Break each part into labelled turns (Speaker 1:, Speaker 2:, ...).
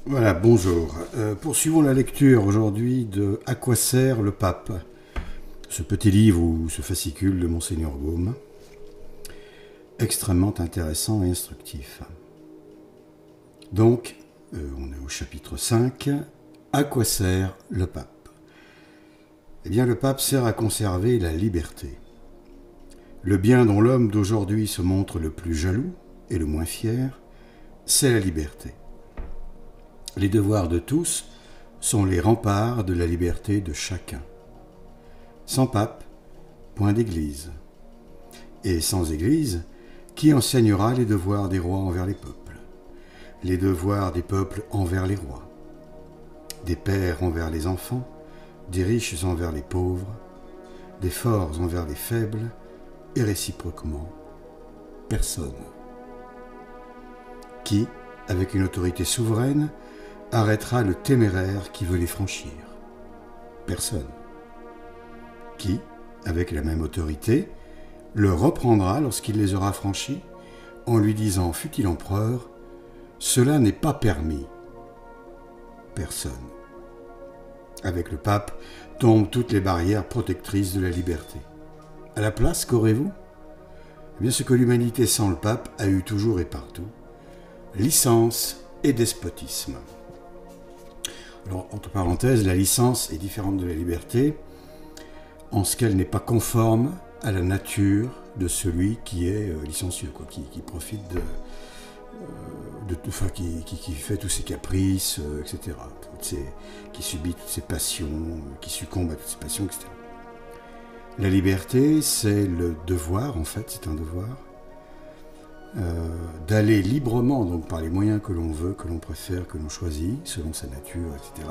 Speaker 1: Voilà, bonjour. Poursuivons la lecture aujourd'hui de À quoi sert le pape, ce petit livre ou ce fascicule de Monseigneur Gaume, extrêmement intéressant et instructif. Donc, on est au chapitre 5, À quoi sert le pape? Eh bien, le pape sert à conserver la liberté. Le bien dont l'homme d'aujourd'hui se montre le plus jaloux et le moins fier, c'est la liberté. Les devoirs de tous sont les remparts de la liberté de chacun. Sans pape, point d'église. Et sans église, qui enseignera les devoirs des rois envers les peuples, les devoirs des peuples envers les rois, des pères envers les enfants, des riches envers les pauvres, des forts envers les faibles, et réciproquement, personne. Qui, avec une autorité souveraine, arrêtera le téméraire qui veut les franchir? Personne. Qui, avec la même autorité, le reprendra lorsqu'il les aura franchis, en lui disant, fût-il empereur, « Cela n'est pas permis ». Personne. Avec le pape tombent toutes les barrières protectrices de la liberté. À la place, qu'aurez-vous? Eh bien, ce que l'humanité sans le pape a eu toujours et partout, licence et despotisme. Alors, entre parenthèses, la licence est différente de la liberté en ce qu'elle n'est pas conforme à la nature de celui qui est licencieux, qui profite qui fait tous ses caprices, etc. Qui subit toutes ses passions, qui succombe à toutes ses passions, etc. La liberté, c'est le devoir, en fait, c'est un devoir, d'aller librement, donc par les moyens que l'on veut, que l'on préfère, que l'on choisit, selon sa nature, etc.,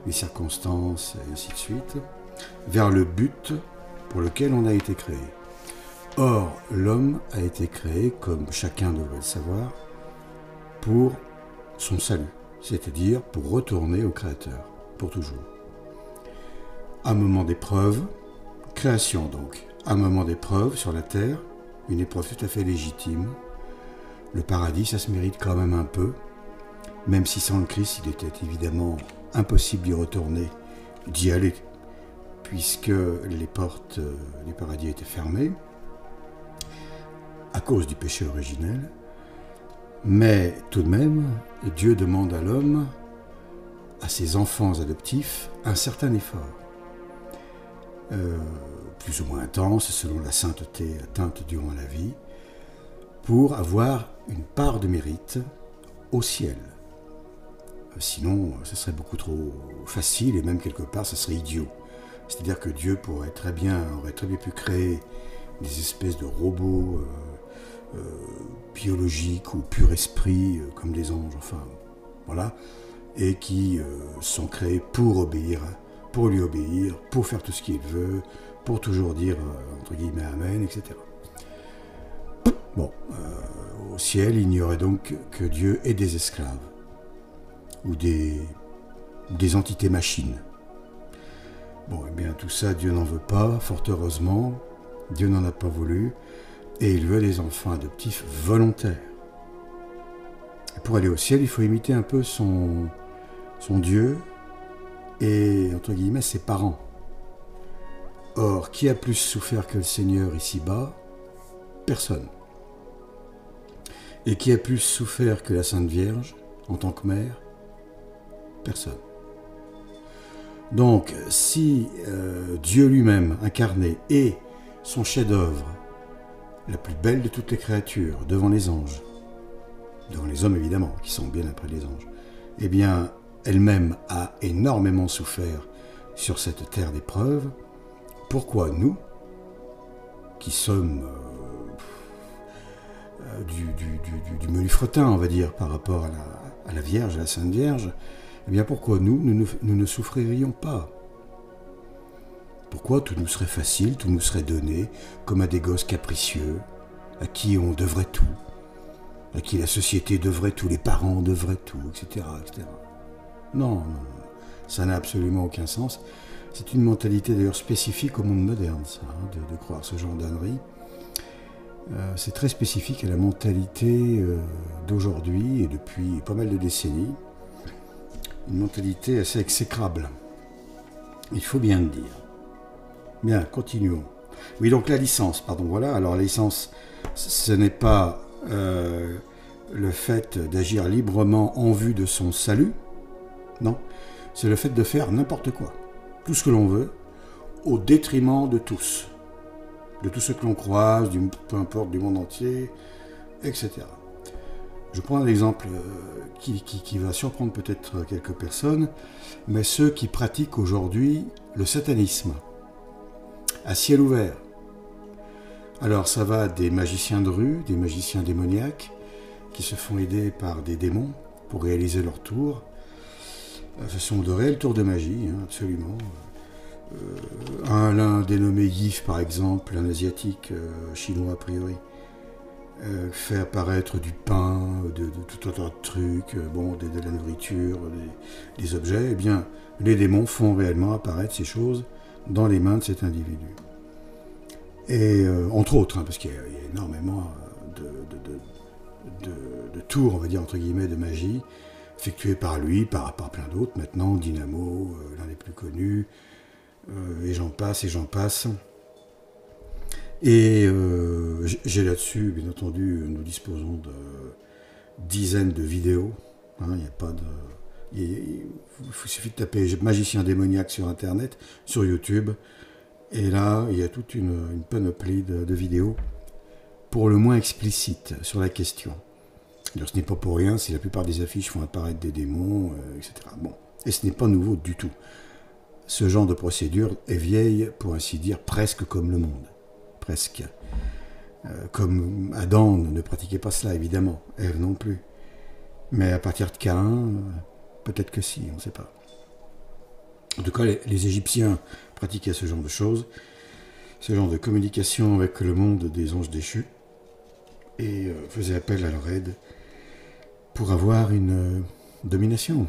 Speaker 1: les circonstances, et ainsi de suite, vers le but pour lequel on a été créé. Or, l'homme a été créé, comme chacun devrait le savoir, pour son salut, c'est-à-dire pour retourner au Créateur, pour toujours. Un moment d'épreuve, création donc, un moment d'épreuve sur la terre, une épreuve tout à fait légitime. Le paradis, ça se mérite quand même un peu, même si sans le Christ, il était évidemment impossible d'y retourner, d'y aller, puisque les portes du paradis étaient fermées, à cause du péché originel. Mais tout de même, Dieu demande à l'homme, à ses enfants adoptifs, un certain effort. Plus ou moins intense, selon la sainteté atteinte durant la vie, pour avoir une part de mérite au ciel. Sinon, ce serait beaucoup trop facile, et même quelque part, ce serait idiot. C'est-à-dire que Dieu aurait très bien pu créer des espèces de robots biologiques ou pur esprit, comme les anges, enfin, voilà, et qui sont créés pour obéir, pour lui obéir, pour faire tout ce qu'il veut, pour toujours dire, entre guillemets, Amen, etc. Bon, au ciel, il n'y aurait donc que Dieu et des esclaves, ou des entités machines. Bon, eh bien, tout ça, Dieu n'en veut pas, fort heureusement, Dieu n'en a pas voulu, et il veut des enfants adoptifs volontaires. Et pour aller au ciel, il faut imiter un peu son Dieu et, entre guillemets, ses parents. Or, qui a plus souffert que le Seigneur ici-bas? Personne. Et qui a plus souffert que la Sainte Vierge en tant que mère? Personne. Donc, si Dieu lui-même, incarné, est son chef-d'œuvre, la plus belle de toutes les créatures, devant les anges, devant les hommes évidemment, qui sont bien après les anges, eh bien, elle-même a énormément souffert sur cette terre d'épreuve. Pourquoi nous, qui sommes du menu fretin, on va dire, par rapport à la Vierge, à la Sainte Vierge, eh bien pourquoi nous ne souffririons pas? Pourquoi tout nous serait facile, tout nous serait donné, comme à des gosses capricieux, à qui on devrait tout, à qui la société devrait tout, les parents devraient tout, etc. etc. Non, ça n'a absolument aucun sens. C'est une mentalité d'ailleurs spécifique au monde moderne, ça, de croire ce genre d'ânerie. C'est très spécifique à la mentalité d'aujourd'hui et depuis pas mal de décennies. une mentalité assez exécrable. Il faut bien le dire. Bien, continuons. Oui, donc la licence, pardon, voilà. Alors la licence, ce n'est pas le fait d'agir librement en vue de son salut, non. C'est le fait de faire n'importe quoi, tout ce que l'on veut, au détriment de tous ceux que l'on croise, peu importe, du monde entier, etc. Je prends un exemple qui va surprendre peut-être quelques personnes, mais ceux qui pratiquent aujourd'hui le satanisme, à ciel ouvert. Alors ça va des magiciens de rue, des magiciens démoniaques, qui se font aider par des démons pour réaliser leur tour. Ce sont de réels tours de magie, hein, absolument. L'un dénommé Yves, par exemple, un asiatique chinois a priori, fait apparaître du pain, de tout un tas de trucs, de la nourriture, des objets. Eh bien, les démons font réellement apparaître ces choses dans les mains de cet individu. Et entre autres, hein, parce qu'il y a énormément de tours, on va dire, entre guillemets, de magie, effectuées par lui, par plein d'autres, maintenant, Dynamo, l'un des plus connus, et j'en passe. Et j'ai là-dessus, bien entendu, nous disposons de dizaines de vidéos. Hein, il n'y a pas de... Il suffit de taper magicien démoniaque sur Internet, sur YouTube, et là, il y a toute une panoplie de vidéos, pour le moins explicites, sur la question. Alors, ce n'est pas pour rien si la plupart des affiches font apparaître des démons, etc. Bon, et ce n'est pas nouveau du tout. Ce genre de procédure est vieille, pour ainsi dire, presque comme le monde. Presque. Comme Adam ne pratiquait pas cela, évidemment. Ève non plus. Mais à partir de Caïn, peut-être que si, on ne sait pas. En tout cas, les Égyptiens pratiquaient ce genre de choses, ce genre de communication avec le monde des anges déchus, et faisaient appel à leur aide pour avoir une domination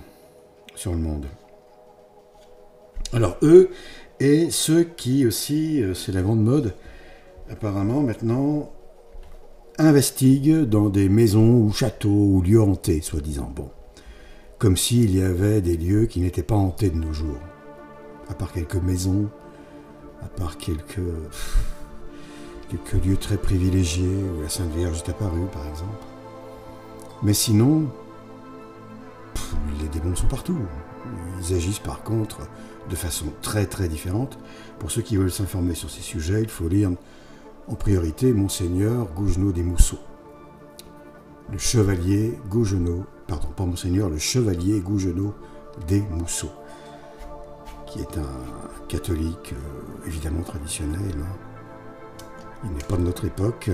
Speaker 1: sur le monde. Alors eux, et ceux qui aussi, c'est la grande mode, apparemment maintenant, investiguent dans des maisons ou châteaux ou lieux hantés, soi-disant. Bon, comme s'il y avait des lieux qui n'étaient pas hantés de nos jours. À part quelques maisons, à part quelques lieux très privilégiés, où la Sainte Vierge est apparue, par exemple. Mais sinon, les démons sont partout. Ils agissent par contre de façon très très différente. Pour ceux qui veulent s'informer sur ces sujets, il faut lire en priorité Monseigneur Gougenot des Mousseaux. Le chevalier Gougenot, pardon, pas Monseigneur, le chevalier Gougenot des Mousseaux, qui est un catholique évidemment traditionnel. Il n'est pas de notre époque.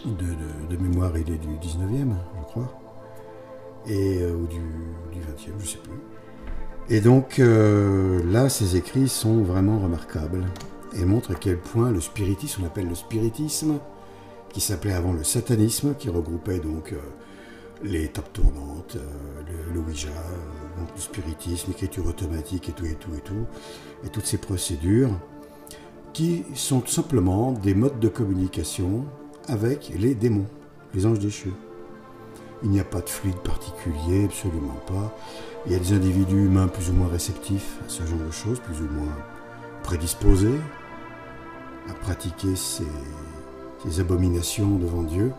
Speaker 1: De mémoire, il est du 19e, je crois. Ou du 20e, je ne sais plus. Et donc, là, ces écrits sont vraiment remarquables et montrent à quel point le spiritisme, on appelle le spiritisme, qui s'appelait avant le satanisme, qui regroupait donc les tables tournantes, le Ouija, donc le spiritisme, l'écriture automatique et toutes ces procédures, qui sont tout simplement des modes de communication avec les démons, les anges déchus. Il n'y a pas de fluide particulier, absolument pas. Il y a des individus humains plus ou moins réceptifs à ce genre de choses, plus ou moins prédisposés à pratiquer ces abominations devant Dieu.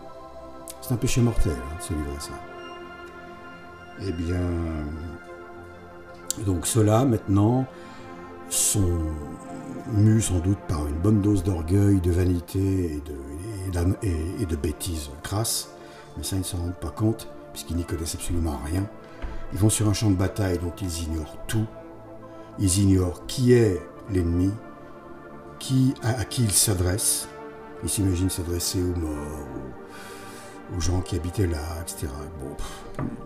Speaker 1: C'est un péché mortel, de se livrer à ça. Eh bien, donc ceux-là, maintenant, sont mus sans doute par une bonne dose d'orgueil, de vanité et de bêtises crasses. Mais ça, ils ne s'en rendent pas compte, puisqu'ils n'y connaissent absolument rien. Ils vont sur un champ de bataille dont ils ignorent tout. Ils ignorent qui est l'ennemi, à qui il s'adresse. Ils s'imaginent s'adresser aux morts, aux gens qui habitaient là, etc. Bon,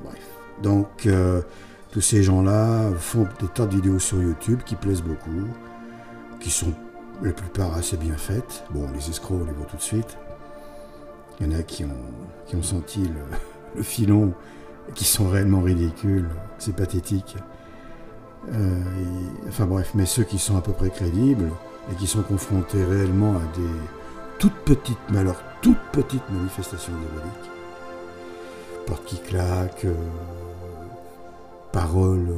Speaker 1: bref. Donc, tous ces gens-là font des tas de vidéos sur YouTube qui plaisent beaucoup, qui sont la plupart assez bien faites. Bon, les escrocs, on les voit tout de suite. Il y en a qui ont senti le filon, qui sont réellement ridicules, c'est pathétique. Enfin bref, mais ceux qui sont à peu près crédibles et qui sont confrontés réellement à des toutes petites manifestations diaboliques, portes qui claquent, paroles,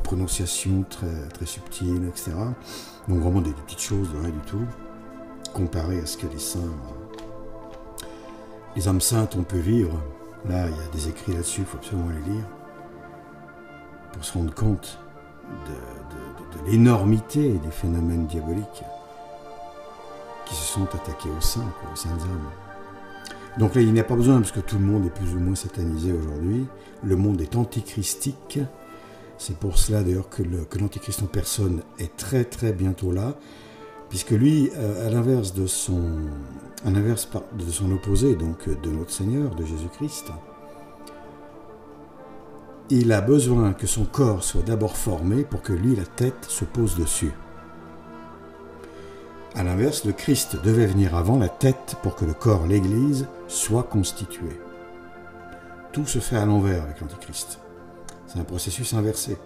Speaker 1: prononciation très, très subtile, etc. Donc vraiment des petites choses de rien du tout, comparé à ce que les saints, les âmes saintes ont pu vivre. Là, il y a des écrits là-dessus, il faut absolument les lire, pour se rendre compte de l'énormité des phénomènes diaboliques qui se sont attaqués aux saints, aux saintes âmes. Donc là, il n'y a pas besoin, parce que tout le monde est plus ou moins satanisé aujourd'hui. Le monde est antichristique. C'est pour cela d'ailleurs que l'antichrist en personne est très très bientôt là, puisque lui, à l'inverse de son opposé, donc de notre Seigneur, de Jésus-Christ, il a besoin que son corps soit d'abord formé pour que lui, la tête, se pose dessus. À l'inverse, le Christ devait venir avant la tête pour que le corps, l'Église, soit constitué. Tout se fait à l'envers avec l'Antichrist. C'est un processus inversé.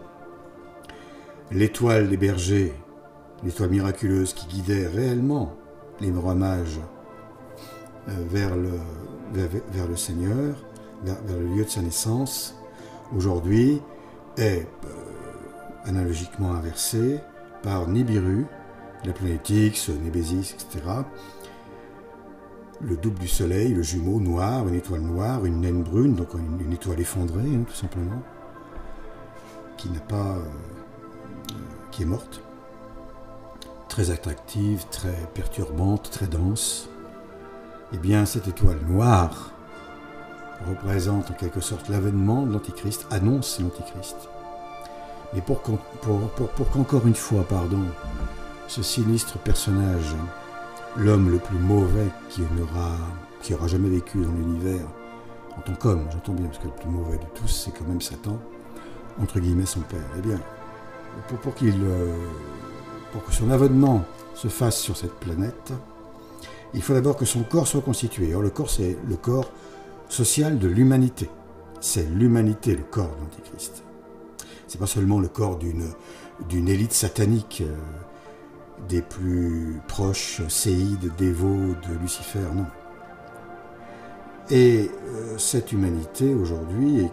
Speaker 1: L'étoile des bergers, l'étoile miraculeuse qui guidait réellement les rois mages vers le Seigneur, vers le lieu de sa naissance, aujourd'hui est analogiquement inversée par Nibiru, la planète X, Nébésis, etc. Le double du soleil, le jumeau noir, une étoile noire, une naine brune, donc une étoile effondrée, hein, tout simplement, qui est morte, très attractive, très perturbante, très dense. Eh bien, cette étoile noire représente en quelque sorte l'avènement de l'Antichrist, annonce l'Antichrist. Mais pour qu'encore une fois, ce sinistre personnage, l'homme le plus mauvais qui aura jamais vécu dans l'univers, en tant qu'homme, j'entends bien, parce que le plus mauvais de tous, c'est quand même Satan, entre guillemets son père. Eh bien, pour que son avènement se fasse sur cette planète, il faut d'abord que son corps soit constitué. Or, le corps, c'est le corps social de l'humanité. C'est l'humanité, le corps de l'Antichrist. C'est pas seulement le corps d'une élite satanique, des plus proches séides, dévots de Lucifer, non. Et cette humanité, aujourd'hui,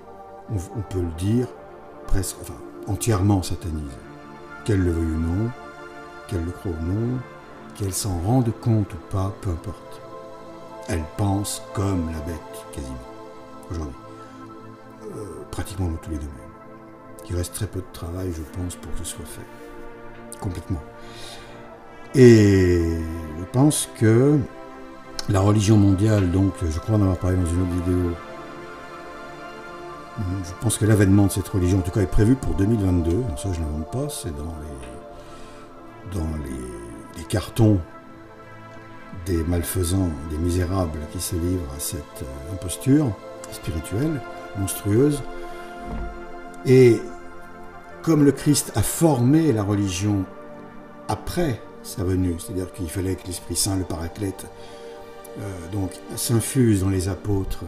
Speaker 1: on peut le dire, presque, entièrement satanisée. Qu'elle le veuille ou non, qu'elle le croie ou non, qu'elle s'en rende compte ou pas, peu importe. Elle pense comme la bête, quasiment, aujourd'hui. Pratiquement dans tous les domaines. Il reste très peu de travail, je pense, pour que ce soit fait. Complètement. Et je pense que la religion mondiale, donc, je crois en avoir parlé dans une autre vidéo, je pense que l'avènement de cette religion, en tout cas, est prévu pour 2022. Donc ça, je ne l'invente pas, c'est dans les cartons des malfaisants, des misérables qui se livrent à cette imposture spirituelle, monstrueuse. Et comme le Christ a formé la religion après sa venue, c'est-à-dire qu'il fallait que l'Esprit Saint, le Paraclète, s'infuse dans les apôtres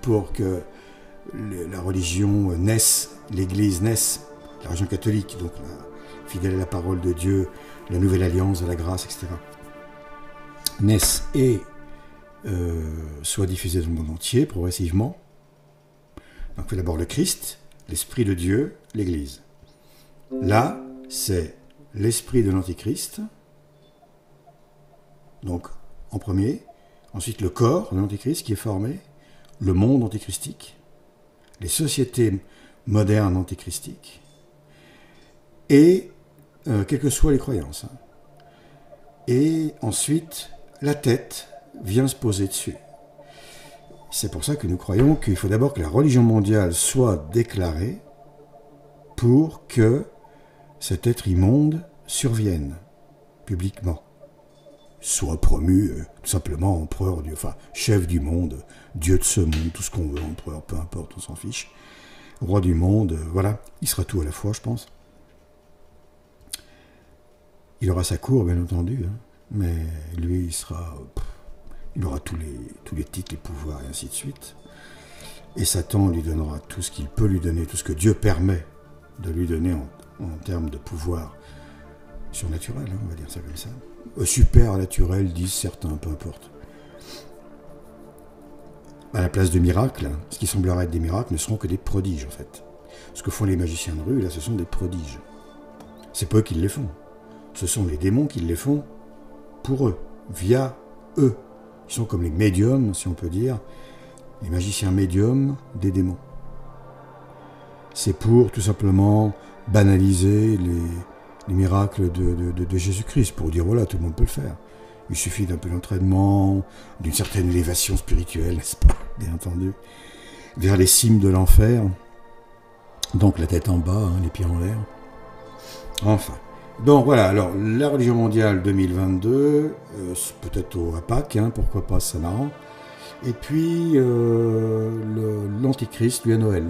Speaker 1: pour que la religion naisse, l'Église naisse, la religion catholique, donc fidèle à la parole de Dieu, la nouvelle alliance, de la grâce, etc., naisse et soit diffusée dans le monde entier progressivement. Donc il faut d'abord le Christ, l'Esprit de Dieu, l'Église. Là, c'est l'esprit de l'Antichrist, donc en premier, ensuite le corps de l'Antichrist qui est formé, le monde antichristique, les sociétés modernes antichristiques, et quelles que soient les croyances. Et ensuite, la tête vient se poser dessus. C'est pour ça que nous croyons qu'il faut d'abord que la religion mondiale soit déclarée pour que cet être immonde survienne publiquement, soit promu tout simplement empereur, chef du monde, dieu de ce monde, tout ce qu'on veut, empereur, peu importe, on s'en fiche, roi du monde, voilà, il sera tout à la fois, je pense. Il aura sa cour, bien entendu, hein, mais lui, il aura tous les titres, les pouvoirs, et ainsi de suite. Et Satan lui donnera tout ce qu'il peut lui donner, tout ce que Dieu permet de lui donner en termes de pouvoir surnaturel, hein, on va dire ça comme ça. Supernaturel, disent certains, peu importe. À la place de miracles, ce qui semblerait être des miracles ne seront que des prodiges, en fait. Ce que font les magiciens de rue, là, ce sont des prodiges. C'est pas eux qui les font. Ce sont les démons qui les font pour eux, via eux. Ils sont comme les médiums, si on peut dire, les magiciens médiums des démons. C'est pour, tout simplement, banaliser les miracles de Jésus-Christ, pour dire, voilà, tout le monde peut le faire. Il suffit d'un peu d'entraînement, d'une certaine élévation spirituelle, n'est-ce pas, bien entendu, vers les cimes de l'enfer. Donc la tête en bas, les pieds en l'air. Enfin. Donc voilà, alors la religion mondiale 2022, peut-être à Pâques, pourquoi pas, c'est marrant. Et puis l'Antichrist, lui, à Noël.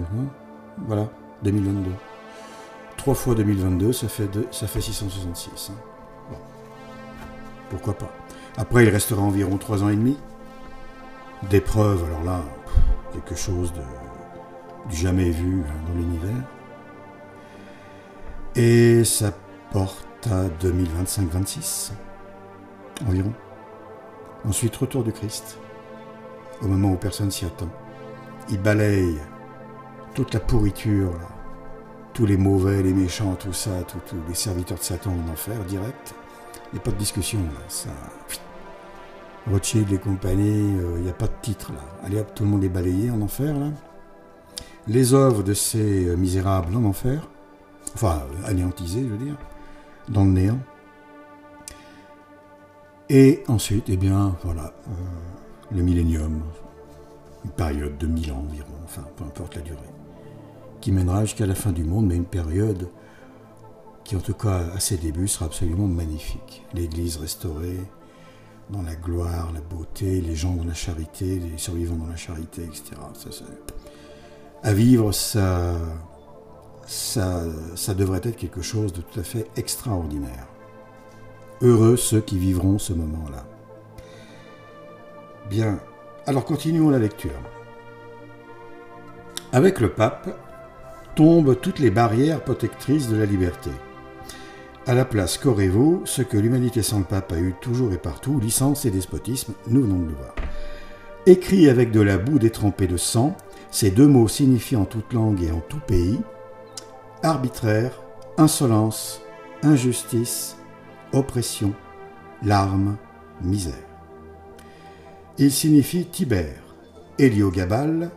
Speaker 1: Voilà, 2022. 3 fois 2022, ça fait 666. Bon. Pourquoi pas. Après, il restera environ 3 ans et demi d'épreuves, alors là, quelque chose du jamais vu dans l'univers. Et ça porte à 2025-26 environ. Ensuite, retour du Christ, au moment où personne s'y attend. Il balaye toute la pourriture, là, tous les mauvais, les méchants, tout ça, tous les serviteurs de Satan en enfer, direct. Il n'y a pas de discussion, là. Ça... Rothschild et compagnie, il n'y a pas de titre, là. Allez hop, tout le monde est balayé en enfer, là. Les œuvres de ces misérables en enfer, enfin, anéantisées, je veux dire, dans le néant. Et ensuite, eh bien, voilà, le millénium, une période de 1000 ans environ, enfin, peu importe la durée, qui mènera jusqu'à la fin du monde, mais une période qui, en tout cas, à ses débuts, sera absolument magnifique. L'Église restaurée, dans la gloire, la beauté, les gens dans la charité, les survivants dans la charité, etc. À vivre, ça devrait être quelque chose de tout à fait extraordinaire. Heureux ceux qui vivront ce moment-là. Bien, alors continuons la lecture. Avec le pape, tombent toutes les barrières protectrices de la liberté. À la place qu'aurez-vous, ce que l'humanité sans le pape a eu toujours et partout, licence et despotisme, nous venons de le voir. Écrit avec de la boue détrempée de sang, ces deux mots signifient en toute langue et en tout pays arbitraire, insolence, injustice, oppression, larmes, misère. Il signifie Tibère, Héliogabale,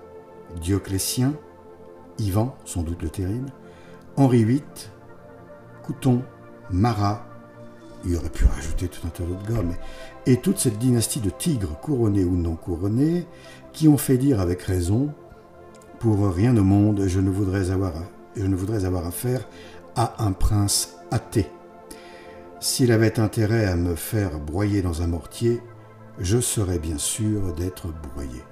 Speaker 1: Dioclétien, Ivan, sans doute le terrible, Henri VIII, Couton, Marat, il aurait pu rajouter tout un tas d'autres gars, et toute cette dynastie de tigres, couronnés ou non couronnés, qui ont fait dire avec raison, pour rien au monde, je ne voudrais avoir affaire à un prince athée. S'il avait intérêt à me faire broyer dans un mortier, je serais bien sûr d'être broyé.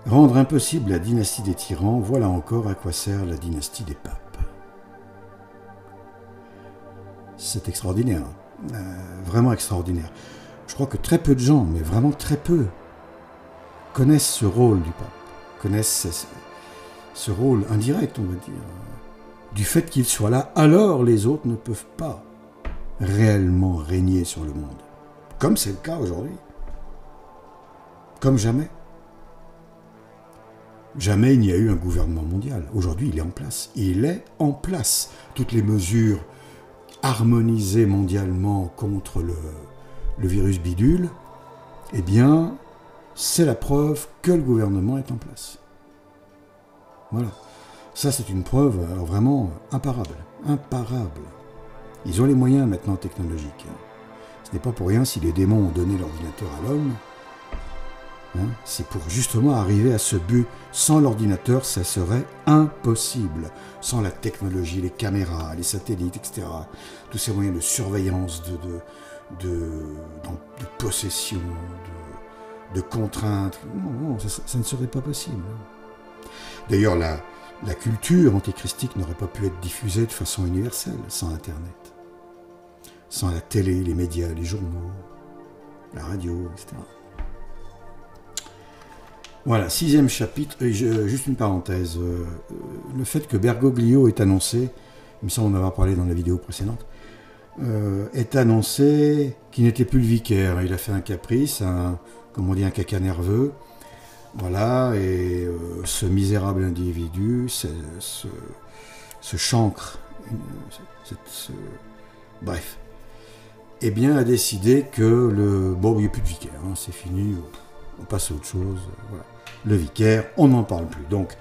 Speaker 1: Rendre impossible la dynastie des tyrans, voilà encore à quoi sert la dynastie des papes. C'est extraordinaire, vraiment extraordinaire. Je crois que très peu de gens, mais vraiment très peu, connaissent ce rôle du pape, connaissent ce rôle indirect, on va dire, du fait qu'il soit là, alors les autres ne peuvent pas réellement régner sur le monde. Comme c'est le cas aujourd'hui. Comme jamais. Jamais il n'y a eu un gouvernement mondial. Aujourd'hui, il est en place. Il est en place. Toutes les mesures harmonisées mondialement contre le virus bidule, eh bien, c'est la preuve que le gouvernement est en place. Voilà. Ça, c'est une preuve vraiment imparable. Imparable. Ils ont les moyens maintenant technologiques. Ce n'est pas pour rien si les démons ont donné l'ordinateur à l'homme. C'est pour justement arriver à ce but. Sans l'ordinateur, ça serait impossible. Sans la technologie, les caméras, les satellites, etc. Tous ces moyens de surveillance, de possession, de contraintes. Non, ça ne serait pas possible. D'ailleurs, la culture antichristique n'aurait pas pu être diffusée de façon universelle sans Internet. Sans la télé, les médias, les journaux, la radio, etc. Voilà, 6e chapitre, juste une parenthèse. Le fait que Bergoglio est annoncé, il me semble en avoir parlé dans la vidéo précédente, est annoncé qu'il n'était plus le vicaire. Il a fait un caprice, un caca nerveux, Voilà, et ce misérable individu, ce chancre, bref, eh bien, a décidé que bon, il n'y a plus de vicaire, hein, c'est fini, on passe à autre chose, voilà. Le vicaire, on n'en parle plus. Donc,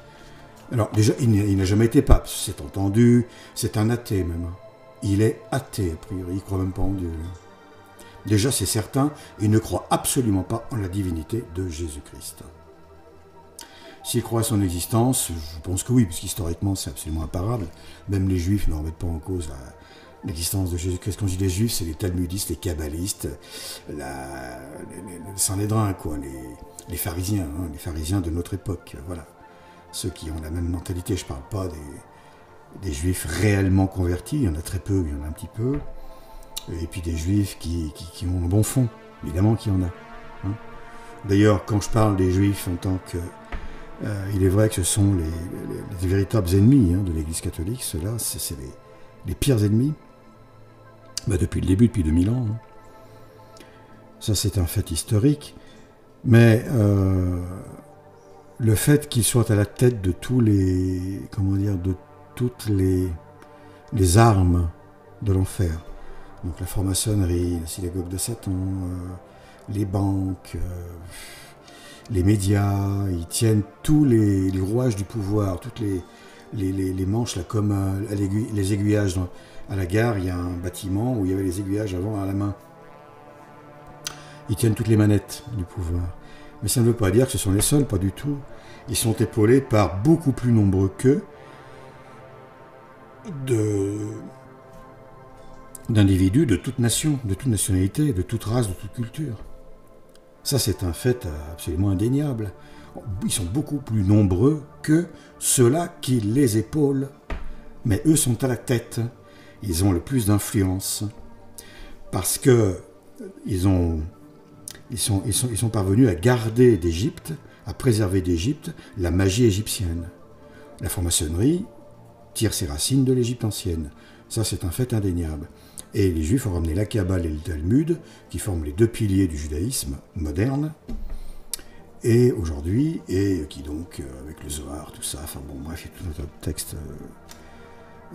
Speaker 1: alors déjà, il n'a jamais été pape, c'est entendu, c'est un athée même. Il est athée, a priori, il ne croit même pas en Dieu. Déjà, c'est certain, il ne croit absolument pas en la divinité de Jésus-Christ. S'il croit à son existence, je pense que oui, parce qu'historiquement, c'est absolument imparable. Même les Juifs ne remettent pas en cause l'existence de Jésus-Christ. Quand je dis les Juifs, c'est les talmudistes, les kabbalistes, les sanhédrins, quoi, les pharisiens, hein, les pharisiens de notre époque, voilà. Ceux qui ont la même mentalité, je ne parle pas des Juifs réellement convertis, il y en a très peu, il y en a un petit peu. Et puis des Juifs qui ont un bon fond, évidemment qu'il y en a. Hein. D'ailleurs, quand je parle des Juifs en tant que... il est vrai que ce sont les véritables ennemis, hein, de l'Église catholique, ceux-là, c'est les pires ennemis, depuis le début, depuis 2000 ans. Hein. Ça, c'est un fait historique, mais le fait qu'ils soient à la tête de de toutes les armes de l'enfer, donc la franc-maçonnerie, la synagogue de Satan, les banques, les médias, ils tiennent tous les rouages du pouvoir, toutes les manches, là, comme les aiguillages. À la gare, il y a un bâtiment où il y avait les aiguillages avant à la main. Ils tiennent toutes les manettes du pouvoir. Mais ça ne veut pas dire que ce sont les seuls, pas du tout. Ils sont épaulés par beaucoup plus nombreux qu'eux d'individus de toute nation, de toute nationalité, de toute race, de toute culture. Ça, c'est un fait absolument indéniable. Ils sont beaucoup plus nombreux que ceux-là qui les épaulent. Mais eux sont à la tête. Ils ont le plus d'influence. Parce que ils sont parvenus à garder d'Égypte, à préserver d'Égypte la magie égyptienne. La franc-maçonnerie tire ses racines de l'Égypte ancienne. Ça, c'est un fait indéniable. Et les Juifs ont ramené la Kabbale et le Talmud, qui forment les deux piliers du judaïsme moderne, et aujourd'hui, et qui donc, avec le Zohar, tout ça, enfin bon, bref, il y a tout un tas de textes,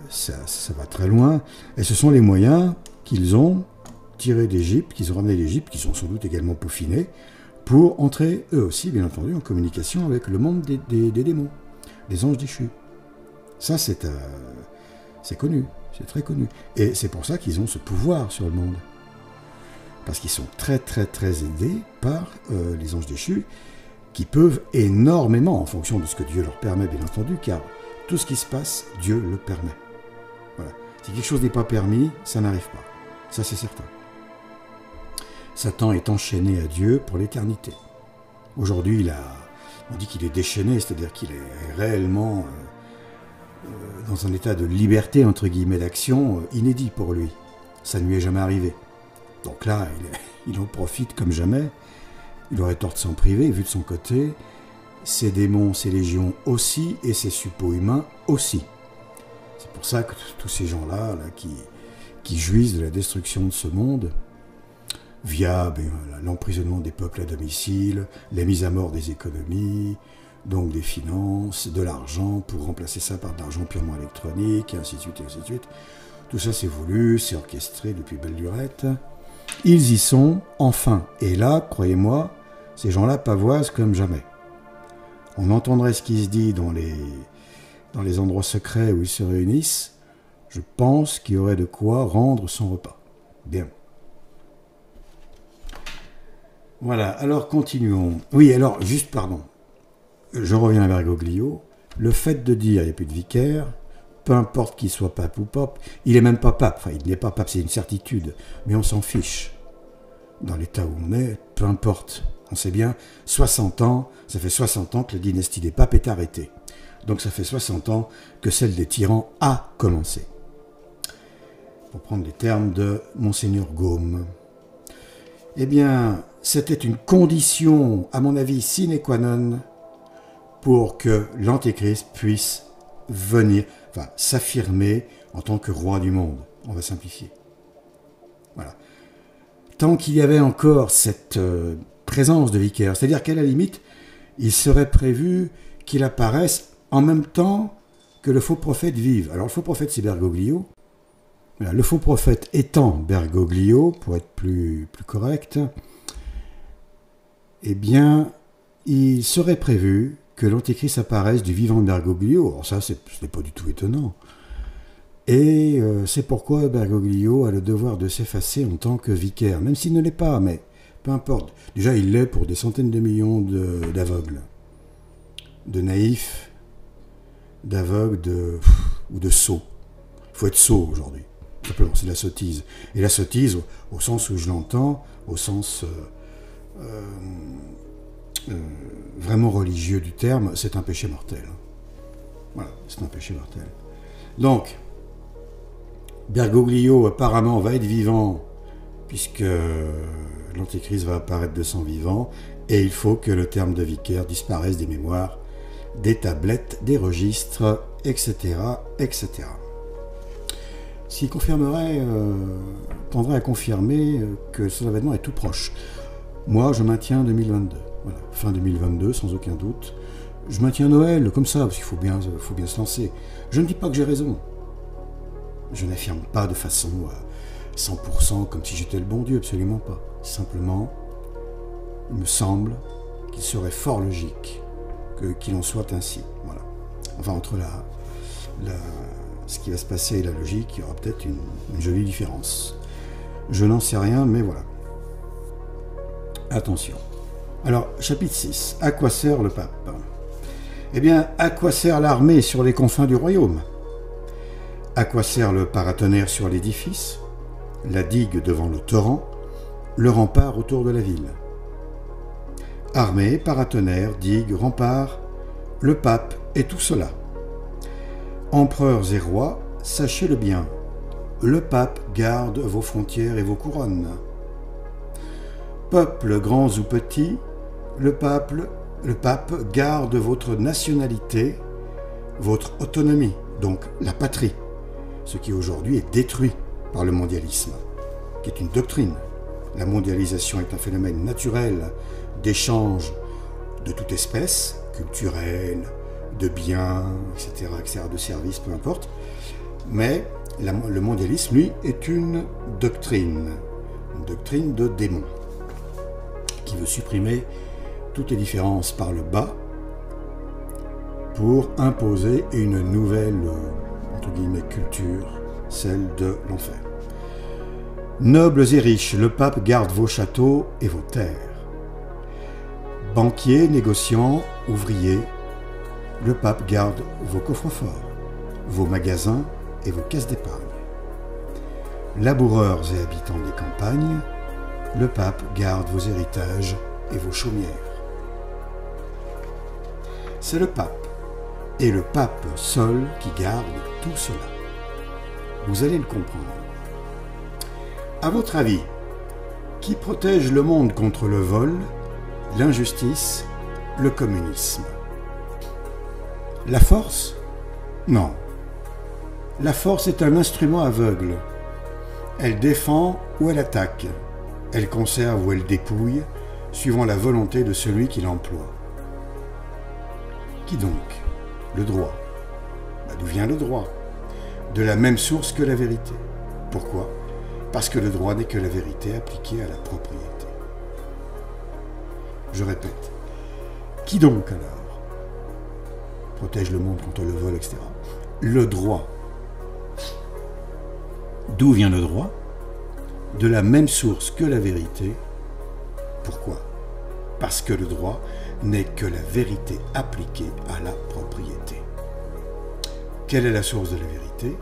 Speaker 1: ça va très loin, et ce sont les moyens qu'ils ont tirés d'Égypte, qu'ils ont ramenés d'Égypte, qui sont sans doute également peaufinés, pour entrer, eux aussi, bien entendu, en communication avec le monde des démons, des anges déchus. Ça, c'est connu. C'est très connu. Et c'est pour ça qu'ils ont ce pouvoir sur le monde. Parce qu'ils sont très, très, très aidés par les anges déchus, qui peuvent énormément, en fonction de ce que Dieu leur permet, bien entendu, car tout ce qui se passe, Dieu le permet. Voilà. Si quelque chose n'est pas permis, ça n'arrive pas. Ça, c'est certain. Satan est enchaîné à Dieu pour l'éternité. Aujourd'hui, on dit qu'il est déchaîné, c'est-à-dire qu'il est réellement... dans un état de liberté, entre guillemets, d'action, inédit pour lui. Ça ne lui est jamais arrivé. Donc là, il en profite comme jamais. Il aurait tort de s'en priver, vu de son côté. Ses démons, ses légions aussi, et ses suppôts humains aussi. C'est pour ça que tous ces gens-là, qui jouissent de la destruction de ce monde, via l'emprisonnement des peuples à domicile, la mise à mort des économies, donc des finances, de l'argent, pour remplacer ça par de l'argent purement électronique, et ainsi de suite, et ainsi de suite. Tout ça, c'est voulu, c'est orchestré depuis belle lurette. Ils y sont, enfin. Et là, croyez-moi, ces gens-là pavoisent comme jamais. On entendrait ce qui se dit dans les endroits secrets où ils se réunissent. Je pense qu'il y aurait de quoi rendre son repas. Bien. Voilà, alors continuons. Oui, alors, juste, pardon. Je reviens à Bergoglio. Le fait de dire il n'y a plus de vicaire, peu importe qu'il soit pape ou pape, il n'est même pas pape, enfin il n'est pas pape, c'est une certitude, mais on s'en fiche. Dans l'état où on est, peu importe. On sait bien, 60 ans, ça fait 60 ans que la dynastie des papes est arrêtée. Donc ça fait 60 ans que celle des tyrans a commencé. Pour prendre les termes de Monseigneur Gaume. Eh bien, c'était une condition, à mon avis, sine qua non, pour que l'Antéchrist puisse venir, enfin, s'affirmer en tant que roi du monde. On va simplifier. Voilà. Tant qu'il y avait encore cette présence de vicaire, c'est-à-dire qu'à la limite, il serait prévu qu'il apparaisse en même temps que le faux prophète vive. Alors le faux prophète, c'est Bergoglio. Voilà, le faux prophète étant Bergoglio, pour être plus correct, eh bien, il serait prévu que l'Antéchrist apparaisse du vivant de Bergoglio. Alors ça, ce n'est pas du tout étonnant. Et c'est pourquoi Bergoglio a le devoir de s'effacer en tant que vicaire, même s'il ne l'est pas, mais peu importe. Déjà, il l'est pour des centaines de millions d'aveugles, de naïfs, d'aveugles ou de sots. Il faut être sot aujourd'hui. Simplement, c'est la sottise. Et la sottise, au sens où je l'entends, au sens vraiment religieux du terme, c'est un péché mortel. Voilà, c'est un péché mortel. Donc, Bergoglio apparemment va être vivant, puisque l'Antéchrist va apparaître de son vivant, et il faut que le terme de vicaire disparaisse des mémoires, des tablettes, des registres, etc., etc. S'il tendrait à confirmer que cet événement est tout proche. Moi, je maintiens 2022. Voilà, fin 2022, sans aucun doute. Je maintiens Noël, comme ça, parce qu'il faut bien se lancer. Je ne dis pas que j'ai raison. Je n'affirme pas de façon 100% comme si j'étais le bon Dieu, absolument pas. Simplement, il me semble qu'il serait fort logique qu'il en soit ainsi. Voilà. Enfin, entre ce qui va se passer et la logique, il y aura peut-être une jolie différence. Je n'en sais rien, mais voilà. Attention. Alors, chapitre 6. À quoi sert le pape? Eh bien, à quoi sert l'armée sur les confins du royaume? À quoi sert le paratonnerre sur l'édifice, la digue devant le torrent, le rempart autour de la ville? Armée, paratonnerre, digue, rempart, le pape et tout cela. Empereurs et rois, sachez-le bien, le pape garde vos frontières et vos couronnes. Peuples grands ou petits, le pape garde votre nationalité, votre autonomie, donc la patrie, ce qui aujourd'hui est détruit par le mondialisme, qui est une doctrine. La mondialisation est un phénomène naturel d'échange de toute espèce, culturel, de biens, etc., de services, peu importe. Mais le mondialisme, lui, est une doctrine de démon, qui veut supprimer toutes les différences par le bas pour imposer une nouvelle, entre guillemets, culture, celle de l'enfer. Nobles et riches, le pape garde vos châteaux et vos terres. Banquiers, négociants, ouvriers, le pape garde vos coffres-forts, vos magasins et vos caisses d'épargne. Laboureurs et habitants des campagnes, le pape garde vos héritages et vos chaumières. C'est le pape, et le pape seul qui garde tout cela. Vous allez le comprendre. À votre avis, qui protège le monde contre le vol, l'injustice, le communisme? La force? Non. La force est un instrument aveugle. Elle défend ou elle attaque. Elle conserve ou elle dépouille, suivant la volonté de celui qui l'emploie. Qui donc? Le droit. D'où vient le droit? De la même source que la vérité. Pourquoi? Parce que le droit n'est que la vérité appliquée à la propriété. Je répète. Qui donc alors protège le monde contre le vol, etc. Le droit. D'où vient le droit? De la même source que la vérité. Pourquoi? Parce que le droit n'est que la vérité appliquée à la propriété. Quelle est la source de la vérité?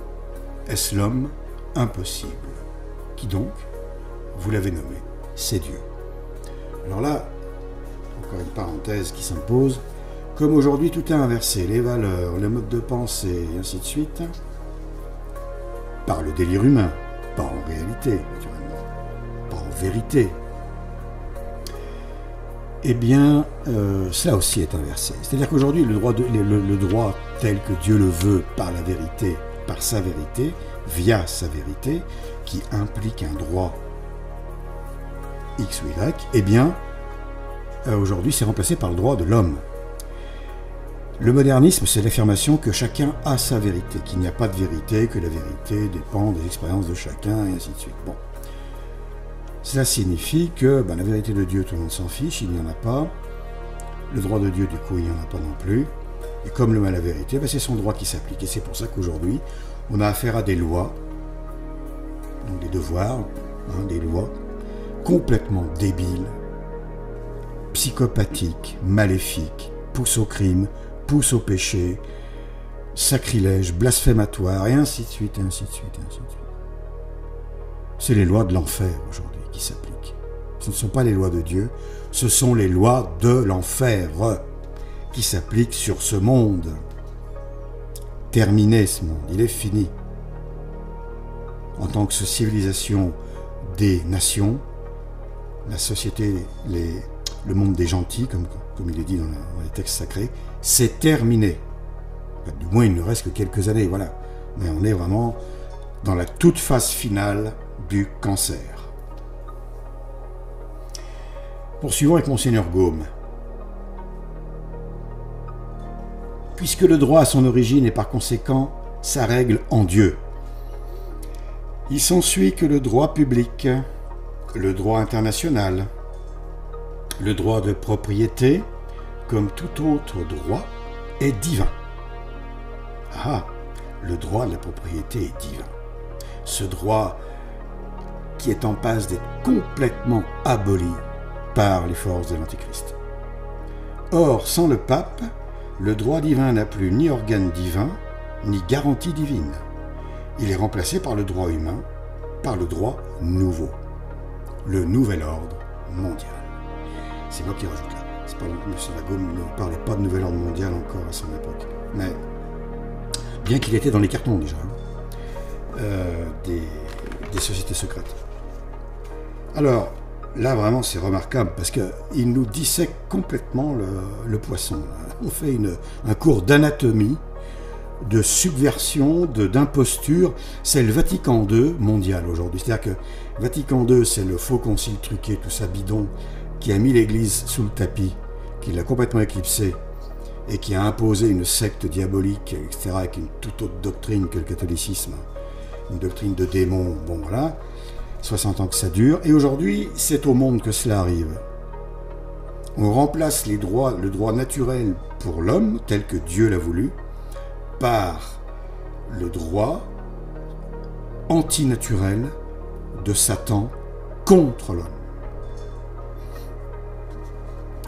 Speaker 1: Est-ce l'homme? Impossible. Qui donc? Vous l'avez nommé, c'est Dieu. Alors là, encore une parenthèse qui s'impose. Comme aujourd'hui tout est inversé, les valeurs, les modes de pensée, et ainsi de suite, par le délire humain, pas en réalité, naturellement, pas en vérité, eh bien, cela aussi est inversé. C'est-à-dire qu'aujourd'hui, le droit tel que Dieu le veut par la vérité, par sa vérité, via sa vérité, qui implique un droit X ou Y, eh bien, aujourd'hui, c'est remplacé par le droit de l'homme. Le modernisme, c'est l'affirmation que chacun a sa vérité, qu'il n'y a pas de vérité, que la vérité dépend des expériences de chacun, et ainsi de suite. Bon. Cela signifie que la vérité de Dieu, tout le monde s'en fiche, il n'y en a pas. Le droit de Dieu, du coup, il n'y en a pas non plus. Et comme l'homme a la vérité, c'est son droit qui s'applique. Et c'est pour ça qu'aujourd'hui, on a affaire à des lois, donc des devoirs, des lois, complètement débiles, psychopathiques, maléfiques, poussent au crime, poussent au péché, sacrilège, blasphématoire, et ainsi de suite, et ainsi de suite, et ainsi de suite. C'est les lois de l'enfer aujourd'hui qui s'appliquent. Ce ne sont pas les lois de Dieu, ce sont les lois de l'enfer qui s'appliquent sur ce monde. Terminé ce monde, il est fini. En tant que civilisation des nations, la société, le monde des gentils, comme il est dit dans les textes sacrés, c'est terminé. Du moins, il ne reste que quelques années, voilà. Mais on est vraiment dans la toute phase finale du cancer. Poursuivons avec Monseigneur Gaume. Puisque le droit a son origine et par conséquent sa règle en Dieu, il s'ensuit que le droit public, le droit international, le droit de propriété, comme tout autre droit, est divin. Ah, le droit de la propriété est divin. Ce droit qui est en passe d'être complètement aboli par les forces de l'Antichrist. Or, sans le pape, le droit divin n'a plus ni organe divin, ni garantie divine. Il est remplacé par le droit humain, par le droit nouveau, le nouvel ordre mondial. C'est moi qui rajoute là. C'est pas, M. Lagaume ne parlait pas de nouvel ordre mondial encore à son époque. Mais, bien qu'il était dans les cartons déjà, des sociétés secrètes. Alors, là vraiment c'est remarquable parce qu'il nous dissèque complètement le poisson. On fait un cours d'anatomie, de subversion, d'imposture. C'est le Vatican II mondial aujourd'hui. C'est-à-dire que Vatican II, c'est le faux concile truqué, tout ça bidon, qui a mis l'Église sous le tapis, qui l'a complètement éclipsé et qui a imposé une secte diabolique, etc., avec une toute autre doctrine que le catholicisme, une doctrine de démons. Bon voilà, 60 ans que ça dure, et aujourd'hui, c'est au monde que cela arrive. On remplace le droit naturel pour l'homme, tel que Dieu l'a voulu, par le droit antinaturel de Satan contre l'homme.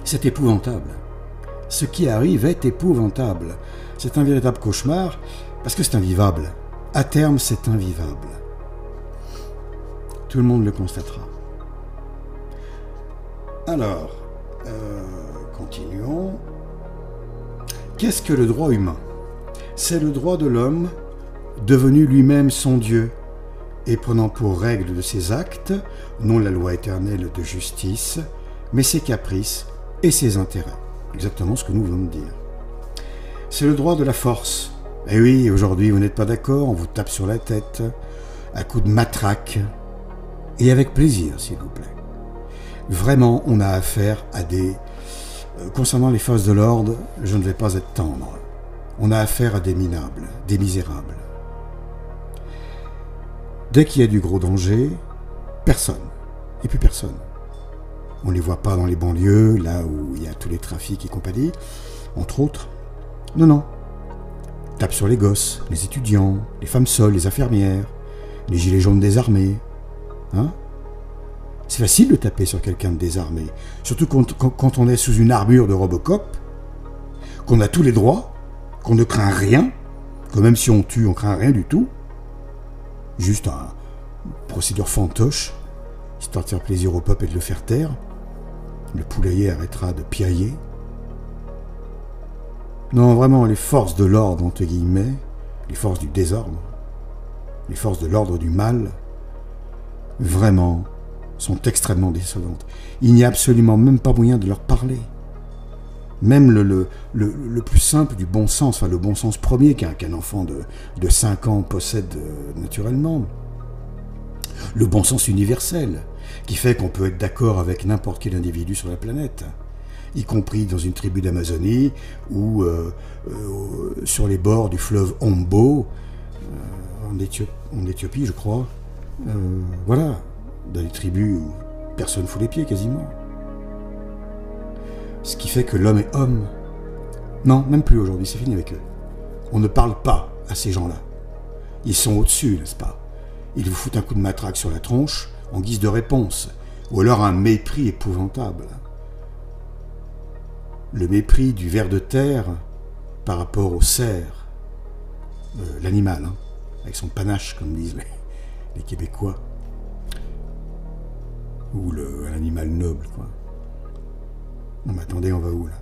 Speaker 1: C'est épouvantable. Ce qui arrive est épouvantable. C'est un véritable cauchemar, parce que c'est invivable. À terme, c'est invivable. Tout le monde le constatera. Alors, continuons. Qu'est-ce que le droit humain ? C'est le droit de l'homme devenu lui-même son Dieu et prenant pour règle de ses actes, non la loi éternelle de justice, mais ses caprices et ses intérêts. Exactement ce que nous venons de dire. C'est le droit de la force. Eh oui, aujourd'hui, vous n'êtes pas d'accord, on vous tape sur la tête, à coups de matraque, et avec plaisir, s'il vous plaît. Vraiment, on a affaire à des... Concernant les forces de l'ordre, je ne vais pas être tendre. On a affaire à des minables, des misérables. Dès qu'il y a du gros danger, personne, et plus personne. On ne les voit pas dans les banlieues, là où il y a tous les trafics et compagnie, entre autres. Non, non. Tape sur les gosses, les étudiants, les femmes seules, les infirmières, les gilets jaunes désarmés. Hein ? C'est facile de taper sur quelqu'un de désarmé, surtout quand on est sous une armure de Robocop, qu'on a tous les droits, qu'on ne craint rien, que même si on tue, on craint rien du tout. Juste une procédure fantoche, histoire de faire plaisir au peuple et de le faire taire. Le poulailler arrêtera de piailler. Non, vraiment, les forces de l'ordre, entre guillemets, les forces du désordre, les forces de l'ordre du mal, vraiment, sont extrêmement décevantes. Il n'y a absolument même pas moyen de leur parler. Même le plus simple du bon sens, enfin le bon sens premier qu'un enfant de 5 ans possède naturellement. Le bon sens universel, qui fait qu'on peut être d'accord avec n'importe quel individu sur la planète. y compris dans une tribu d'Amazonie ou sur les bords du fleuve Ombo, en Éthiopie, je crois. Voilà, dans des tribus où personne ne fout les pieds quasiment. Ce qui fait que l'homme est homme. Non, même plus aujourd'hui, c'est fini avec eux. On ne parle pas à ces gens-là. Ils sont au-dessus, n'est-ce pas? Ils vous foutent un coup de matraque sur la tronche en guise de réponse, ou alors un mépris épouvantable. Le mépris du ver de terre par rapport au cerf, l'animal, hein, avec son panache, comme disent les Québécois, ou un animal noble, quoi. Non mais attendez, on va où là?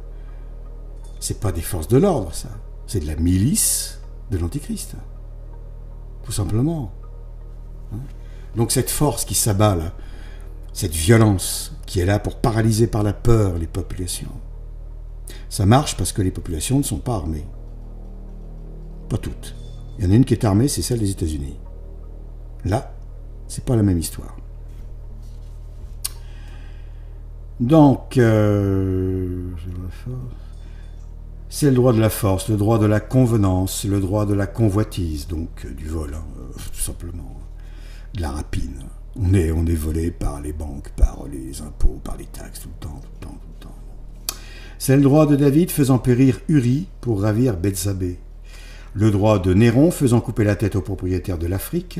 Speaker 1: C'est pas des forces de l'ordre, ça. C'est de la milice de l'Antichrist. Tout simplement. Hein? Donc cette force qui s'abat là, cette violence qui est là pour paralyser par la peur les populations, ça marche parce que les populations ne sont pas armées. Pas toutes. Il y en a une qui est armée, c'est celle des États-Unis. Là, c'est pas la même histoire. Donc, c'est le droit de la force, le droit de la convenance, le droit de la convoitise, donc du vol, hein, tout simplement, de la rapine. On est volé par les banques, par les impôts, par les taxes, tout le temps. C'est le droit de David faisant périr Uri pour ravir Bethsabée. Le droit de Néron faisant couper la tête aux propriétaires de l'Afrique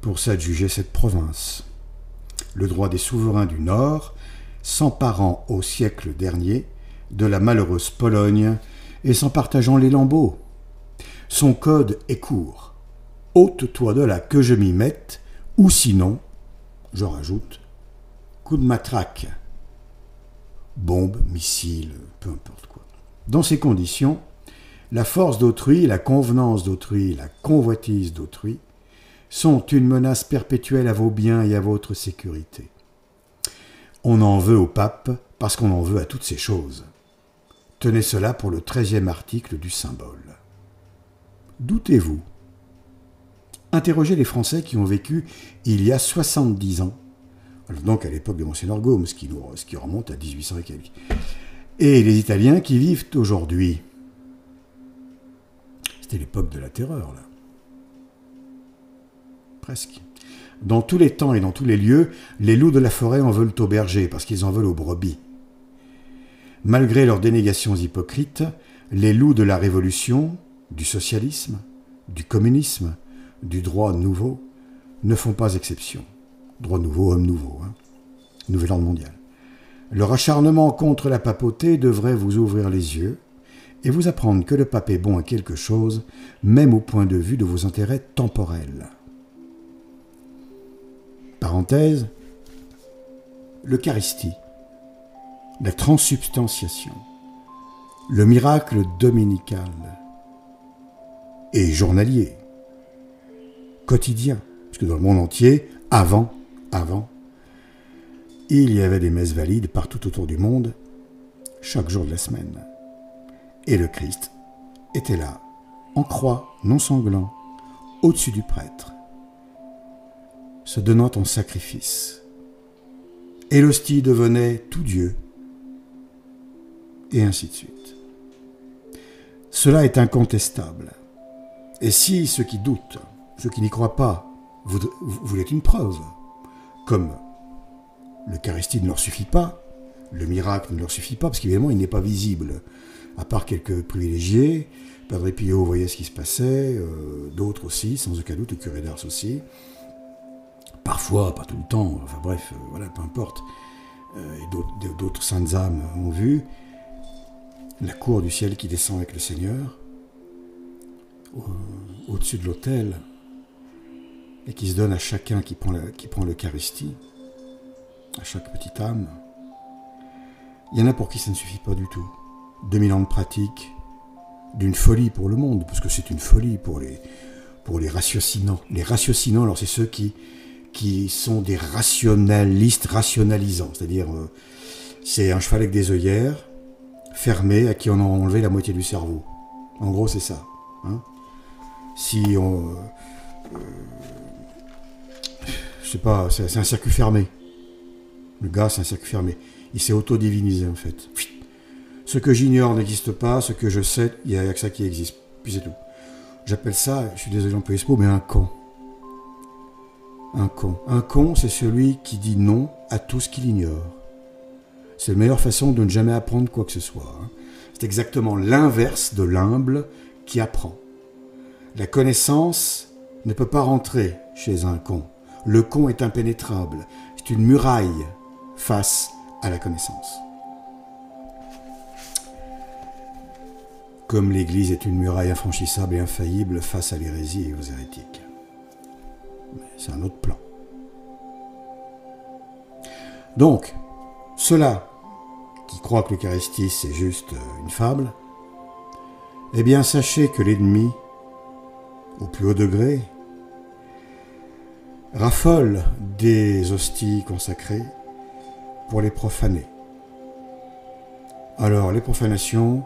Speaker 1: pour s'adjuger cette province. Le droit des souverains du Nord s'emparant au siècle dernier de la malheureuse Pologne et s'en partageant les lambeaux. Son code est court. Ôte-toi de là que je m'y mette, ou sinon, je rajoute, coup de matraque, bombe, missile, peu importe quoi. Dans ces conditions, la force d'autrui, la convenance d'autrui, la convoitise d'autrui sont une menace perpétuelle à vos biens et à votre sécurité. On en veut au pape parce qu'on en veut à toutes ces choses. Tenez cela pour le 13e article du symbole. Doutez-vous? Interrogez les Français qui ont vécu il y a 70 ans, donc à l'époque de Monseigneur Gaume, ce qui remonte à 1800 et quelques, et les Italiens qui vivent aujourd'hui. C'était l'époque de la terreur, là. Presque. Dans tous les temps et dans tous les lieux, les loups de la forêt en veulent aux bergers, parce qu'ils en veulent aux brebis. Malgré leurs dénégations hypocrites, les loups de la révolution, du socialisme, du communisme, du droit nouveau, ne font pas exception. Droit nouveau, homme nouveau, hein. Nouvel ordre mondial. Leur acharnement contre la papauté devrait vous ouvrir les yeux et vous apprendre que le pape est bon à quelque chose, même au point de vue de vos intérêts temporels. Parenthèse, l'Eucharistie, la transsubstantiation, le miracle dominical et journalier, quotidien, parce que dans le monde entier, avant, il y avait des messes valides partout autour du monde, chaque jour de la semaine. Et le Christ était là, en croix, non sanglant, au-dessus du prêtre, se donnant en sacrifice. Et l'hostie devenait tout Dieu, et ainsi de suite. Cela est incontestable. Et si ceux qui doutent, ceux qui n'y croient pas, voulaient une preuve, comme l'Eucharistie ne leur suffit pas, le miracle ne leur suffit pas, parce qu'évidemment il n'est pas visible, à part quelques privilégiés. Padre Pio voyait ce qui se passait, d'autres aussi, sans aucun doute, le curé d'Ars aussi. Parfois, pas tout le temps, enfin bref, voilà, peu importe. Et d'autres saintes âmes ont vu la cour du ciel qui descend avec le Seigneur, au-dessus de l'autel, et qui se donne à chacun qui prend l'Eucharistie, à chaque petite âme. Il y en a pour qui ça ne suffit pas du tout. 2000 ans de pratique, d'une folie pour le monde, parce que c'est une folie pour les ratiocinants. Les ratiocinants, alors c'est ceux qui sont des rationalistes rationalisants, c'est-à-dire c'est un cheval avec des œillères, fermé, à qui on a enlevé la moitié du cerveau. En gros, c'est ça. Hein, si on... je sais pas, c'est un circuit fermé. Le gars, c'est un circuit fermé. Il s'est auto-divinisé, en fait. Ce que j'ignore n'existe pas, ce que je sais, il n'y a que ça qui existe. Puis c'est tout. J'appelle ça, je suis désolé d'employer ce mot, mais un con. Un con. Un con, c'est celui qui dit non à tout ce qu'il ignore. C'est la meilleure façon de ne jamais apprendre quoi que ce soit. C'est exactement l'inverse de l'humble qui apprend. La connaissance ne peut pas rentrer chez un con. Le con est impénétrable. C'est une muraille face à la connaissance. Comme l'Église est une muraille infranchissable et infaillible face à l'hérésie et aux hérétiques. Mais c'est un autre plan. Donc, ceux-là qui croient que l'Eucharistie c'est juste une fable, eh bien sachez que l'ennemi, au plus haut degré, raffole des hosties consacrées pour les profaner. Alors, les profanations,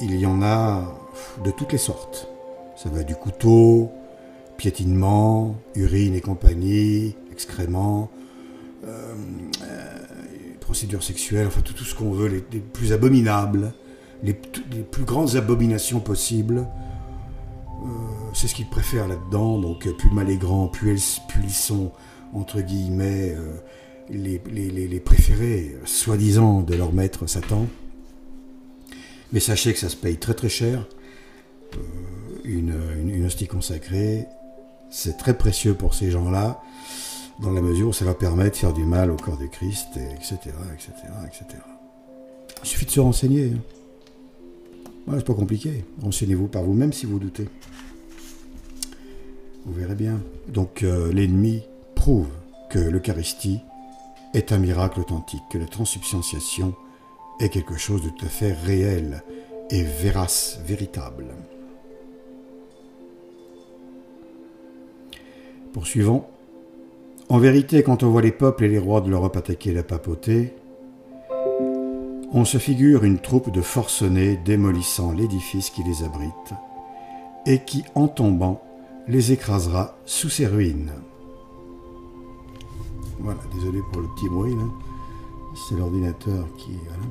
Speaker 1: il y en a de toutes les sortes. Ça va du couteau, piétinement, urine et compagnie, excréments, procédures sexuelles, enfin tout ce qu'on veut, les plus abominables, les plus grandes abominations possibles. C'est ce qu'ils préfèrent là-dedans. Donc plus le mal est grand, plus ils sont, entre guillemets, les préférés, soi-disant, de leur maître Satan. Mais sachez que ça se paye très très cher. Une hostie consacrée, c'est très précieux pour ces gens-là, dans la mesure où ça va permettre de faire du mal au corps de Christ, etc., etc., etc. Il suffit de se renseigner. Ouais, c'est pas compliqué. Renseignez-vous par vous-même si vous doutez. Vous verrez bien. Donc l'ennemi prouve que l'Eucharistie est un miracle authentique, que la transsubstantiation est quelque chose de tout à fait réel et vérace, véritable. Poursuivons. En vérité, quand on voit les peuples et les rois de l'Europe attaquer la papauté, on se figure une troupe de forcenés démolissant l'édifice qui les abrite et qui, en tombant, les écrasera sous ses ruines. Voilà, désolé pour le petit bruit, là. C'est l'ordinateur qui... Voilà.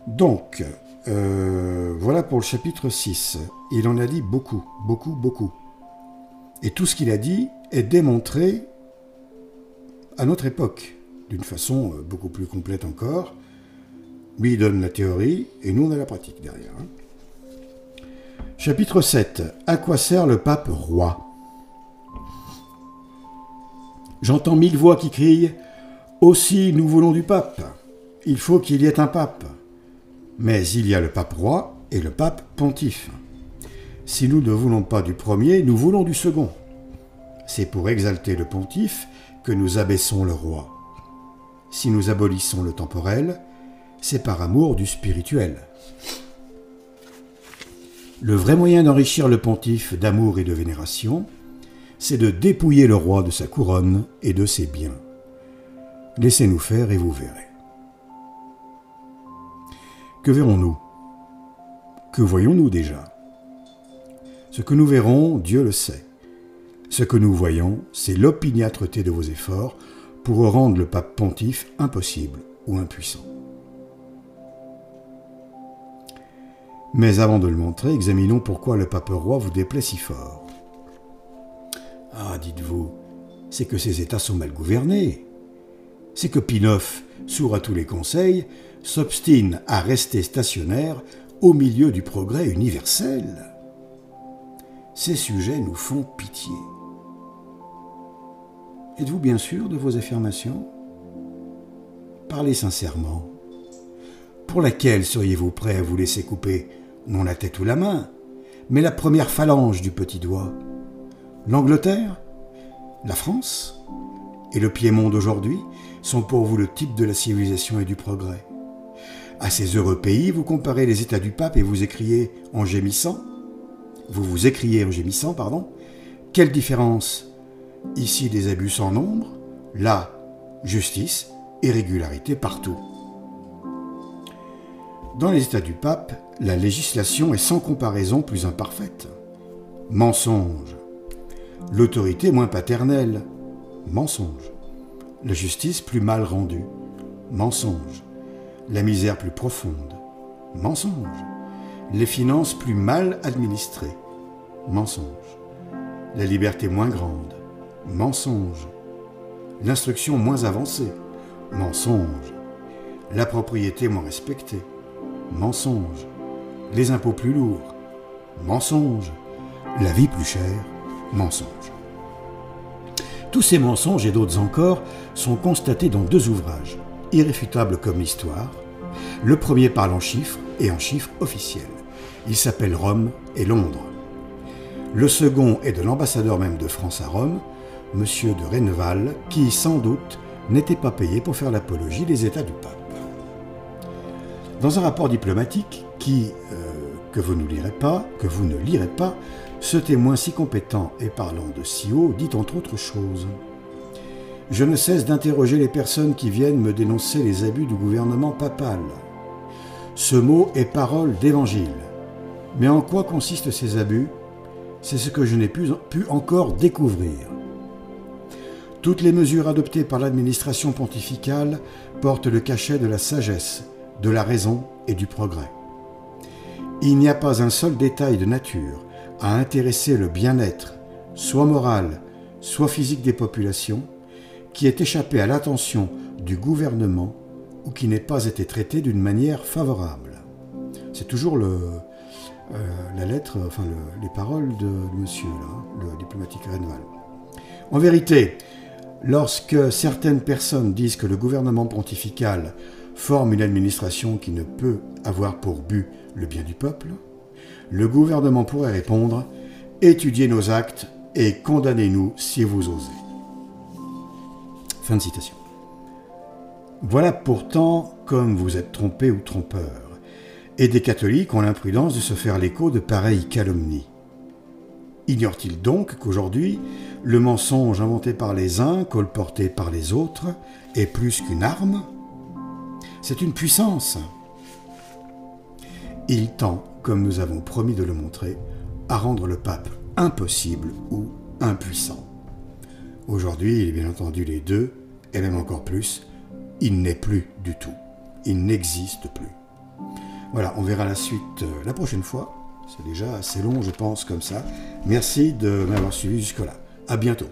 Speaker 1: Donc, voilà pour le chapitre 6. Il en a dit beaucoup, beaucoup, beaucoup. Et tout ce qu'il a dit est démontré à notre époque, d'une façon beaucoup plus complète encore. Lui, il donne la théorie, et nous, on a la pratique derrière. Chapitre 7. À quoi sert le pape roi ? J'entends 1000 voix qui crient « Aussi, nous voulons du pape. Il faut qu'il y ait un pape. » Mais il y a le pape roi et le pape pontife. Si nous ne voulons pas du premier, nous voulons du second. C'est pour exalter le pontife que nous abaissons le roi. Si nous abolissons le temporel, c'est par amour du spirituel. Le vrai moyen d'enrichir le pontife d'amour et de vénération, c'est de dépouiller le roi de sa couronne et de ses biens. Laissez-nous faire et vous verrez. Que verrons-nous ? Que voyons-nous déjà ? Ce que nous verrons, Dieu le sait. Ce que nous voyons, c'est l'opiniâtreté de vos efforts pour rendre le pape pontife impossible ou impuissant. Mais avant de le montrer, examinons pourquoi le pape roi vous déplaît si fort. Ah, dites-vous, c'est que ces États sont mal gouvernés. C'est que Pie IX, sourd à tous les conseils, s'obstine à rester stationnaire au milieu du progrès universel. Ces sujets nous font pitié. Êtes-vous bien sûr de vos affirmations ? Parlez sincèrement. Pour laquelle seriez-vous prêt à vous laisser couper, non la tête ou la main, mais la première phalange du petit doigt ? L'Angleterre ? La France ? Et le Piémont d'aujourd'hui sont pour vous le type de la civilisation et du progrès. À ces heureux pays, vous comparez les états du pape et vous écriez en gémissant. Vous écriez en gémissant, pardon. Quelle différence ? Ici, des abus sans nombre. Là, justice et régularité partout. Dans les états du pape, la législation est sans comparaison plus imparfaite. Mensonge. L'autorité moins paternelle. Mensonge. La justice plus mal rendue. Mensonge. La misère plus profonde. Mensonge. Les finances plus mal administrées. Mensonge. La liberté moins grande. Mensonge. L'instruction moins avancée. Mensonge. La propriété moins respectée. Mensonge. Les impôts plus lourds. Mensonge. La vie plus chère. Mensonge. Tous ces mensonges et d'autres encore sont constatés dans 2 ouvrages, irréfutables comme l'histoire. Le premier parle en chiffres et en chiffres officiels. Il s'appelle Rome et Londres. Le second est de l'ambassadeur même de France à Rome, M. de Rennevall, qui sans doute n'était pas payé pour faire l'apologie des États du pape. Dans un rapport diplomatique que vous ne lirez pas, ce témoin si compétent et parlant de si haut dit entre autres choses: « Je ne cesse d'interroger les personnes qui viennent me dénoncer les abus du gouvernement papal. Ce mot est parole d'évangile. Mais en quoi consistent ces abus? C'est ce que je n'ai pu encore découvrir. Toutes les mesures adoptées par l'administration pontificale portent le cachet de la sagesse, de la raison et du progrès. Il n'y a pas un seul détail de nature à intéresser le bien-être, soit moral, soit physique des populations, qui ait échappé à l'attention du gouvernement ou qui n'ait pas été traité d'une manière favorable. » C'est toujours la lettre, les paroles de monsieur, le diplomatique Rennevall. En vérité, lorsque certaines personnes disent que le gouvernement pontifical forme une administration qui ne peut avoir pour but le bien du peuple, le gouvernement pourrait répondre « Étudiez nos actes et condamnez-nous si vous osez. » Fin de citation. Voilà pourtant comme vous êtes trompés ou trompeurs, et des catholiques ont l'imprudence de se faire l'écho de pareilles calomnies. Ignore-t-il donc qu'aujourd'hui, le mensonge inventé par les uns, colporté par les autres, est plus qu'une arme? C'est une puissance. Il tend, comme nous avons promis de le montrer, à rendre le pape impossible ou impuissant. Aujourd'hui, il est bien entendu les deux, et même encore plus, il n'est plus du tout. Il n'existe plus. Voilà, on verra la suite la prochaine fois. C'est déjà assez long, je pense, comme ça. Merci de m'avoir suivi jusque-là. À bientôt.